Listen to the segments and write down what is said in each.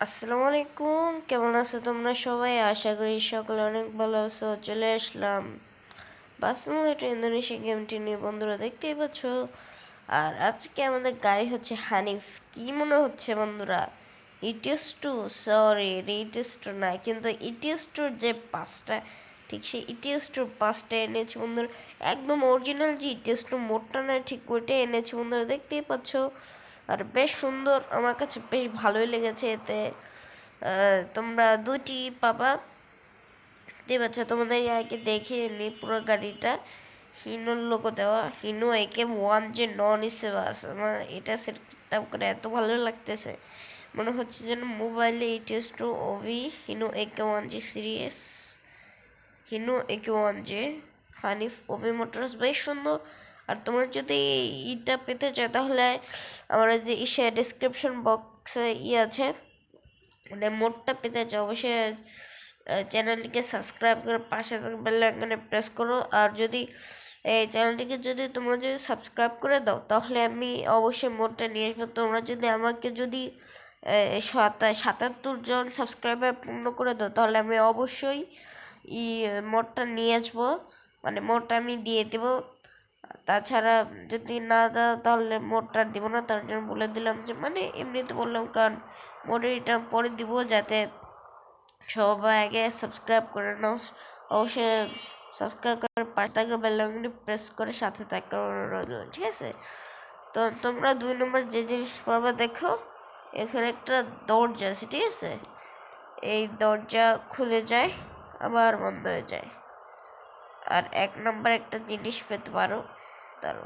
আসসালামু আলাইকুম, কেমন আছো তোমরা সবাই? আশা করি সকলে অনেক ভালো আছো। চলে আসলাম বাসমতি ইন্দোনেশিয়া গেমটি নিয়ে। বন্ধুরা দেখতেই পাচ্ছ, আর আজকে আমাদের গাড়ি হচ্ছে হানিফ। কি মনে হচ্ছে বন্ধুরা? It's two? Sorry, it's two না, কিন্তু ইটিএস টুর যে পাঁচটা, ঠিক সেই ইটিএস টুর পাঁচটা এনেছি বন্ধুরা। একদম অরিজিনাল যে ইটিএস টু মোডটা না, ঠিক ওইটাই এনেছি বন্ধুরা, দেখতেই পাচ্ছ। আর বেশ সুন্দর, আমার কাছে বেশ ভালোই লেগেছে। এতে তোমরা দুটি পাবা, দেখতে পাচ্ছ। তোমাদের আগে দেখে নি পুরো গাড়িটা। হিনোর লোগো দেওয়া, হিনো AK1 যে নন সেবাস, আমার এটা সেট করে এত ভালো লাগতেছে, মনে হচ্ছে যেন মোবাইলে ETS2 OV হিনো AK1 যে সিরিয়াস, হিনো AK1 যে হানিফ ওভি মোটরস, বেশ সুন্দর। আর তোমরা যদি ইটা পেতে চাও তাহলে আমার যে ডিসক্রিপশন বক্সে আছে, মানে মোডটা পেতে চাও অবশ্যই চ্যানেলটিকে সাবস্ক্রাইব করে পাশে বেল আইকনে প্রেস করো। আর যদি এই চ্যানেলটিকে তোমরা যদি সাবস্ক্রাইব করে দাও তাহলে আমি অবশ্যই মোডটা নিয়ে আসবো। তোমরা যদি আমাকে 77 জন সাবস্ক্রাইবার পূর্ণ করে দাও তাহলে আমি অবশ্যই মোডটা নিয়ে আসবো, মানে মোডটা আমি দিয়ে দেবো। তাছাড়া যদি না দাও তাহলে মোডটা দিব না, তার জন্য বলে দিলাম যে, মানে এমনিতে বললাম, কারণ মোডের এটা পরে দিব, যাতে সবাই আগে সাবস্ক্রাইব করে নাও। অবশ্যই সাবস্ক্রাইব করে পাশে থাকা বেল আইকনটি প্রেস করে সাথে থাকা রইল, ঠিক আছে? তো তোমরা 2 নম্বর যে জিনিস পারবে, দেখো এখানে একটা দরজা আছে, ঠিক আছে? এই দরজা খুলে যায় আবার বন্ধ হয়ে যায়। আর 1 নম্বর একটা জিনিস পেতে পারো, তারও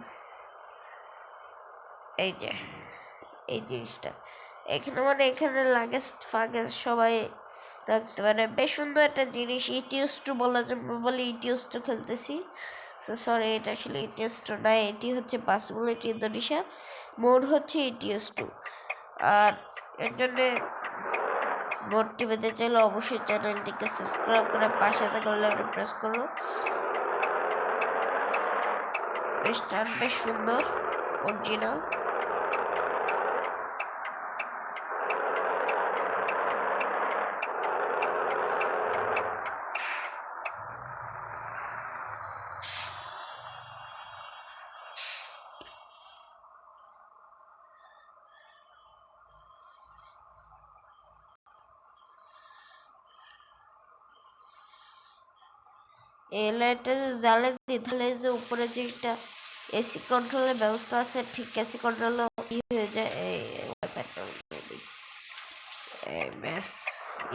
এই যে এই জিনিসটা এখানে, মানে এখানে লাগেজ ফাগেজ সবাই রাখতে পারে। বেশ সুন্দর একটা জিনিস। ETS2 বলা যাবে বলে ETS2 খেলতেছি, সরি, এটা আসলে ETS2 না, এটি হচ্ছে বাসমতি ইন্দোনেশিয়া, মোড হচ্ছে ETS2। আর এর জন্যে মোডটি পেতে চাইলে অবশ্যই চ্যানেলটিকে সাবস্ক্রাইব করে পাশে থাকা বেলটা প্রেস করো। বেশ সুন্দর, অরিজিনাল। এই লাইটটা যে জ্বালে দিই তাহলে যে উপরে যে একটা এসি কন্ট্রোলের ব্যবস্থা আছে, ঠিক এসি কন্ট্রোল কি হয়ে যায়। এই ব্যাস,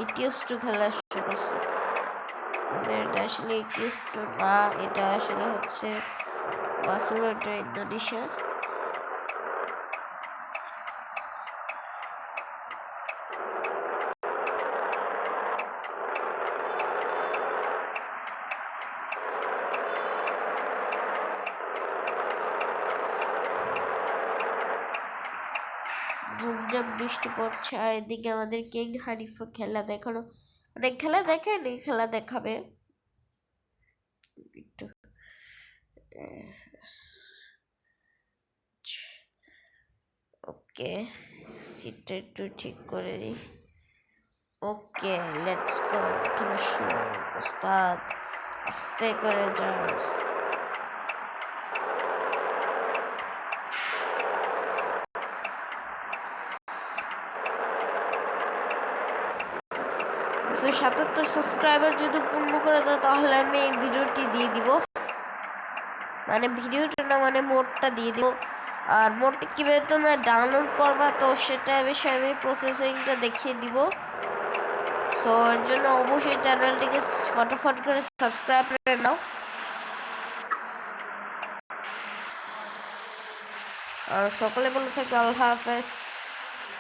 ETS2 খেলা শুরু করছে। এটা আসলে ETS2 না, এটা আসলে হচ্ছে বাসমতি ইন্দোনেশিয়া। ঝুমঝাম বৃষ্টি পড়ছে, আর এদিকে আমাদের কিং হানিফও খেলা দেখানো, মানে খেলা দেখেনি, খেলা দেখাবে একটু। ওকে, সিটটা একটু ঠিক করে দিই। ওকে, লেটস গো। খেলা শুরু। ওস্তাদ আস্তে করে যাও। সো 77 সাবস্ক্রাইবার যদি পূর্ণ করে দাও তাহলে আমি এই ভিডিওটি দিয়ে দিব, মানে ভিডিওটা না, মানে মোডটা দিয়ে দিব। আর মোডটা কীভাবে তোমরা ডাউনলোড করবা তো সেটা বিষয়ে আমি প্রসেসিংটা দেখিয়ে দিব। সো এর জন্য অবশ্যই চ্যানেলটিকে ফটাফট করে সাবস্ক্রাইব করে নাও। আর সকলে ভালো থাকবে, আল্লাহ হাফেজ।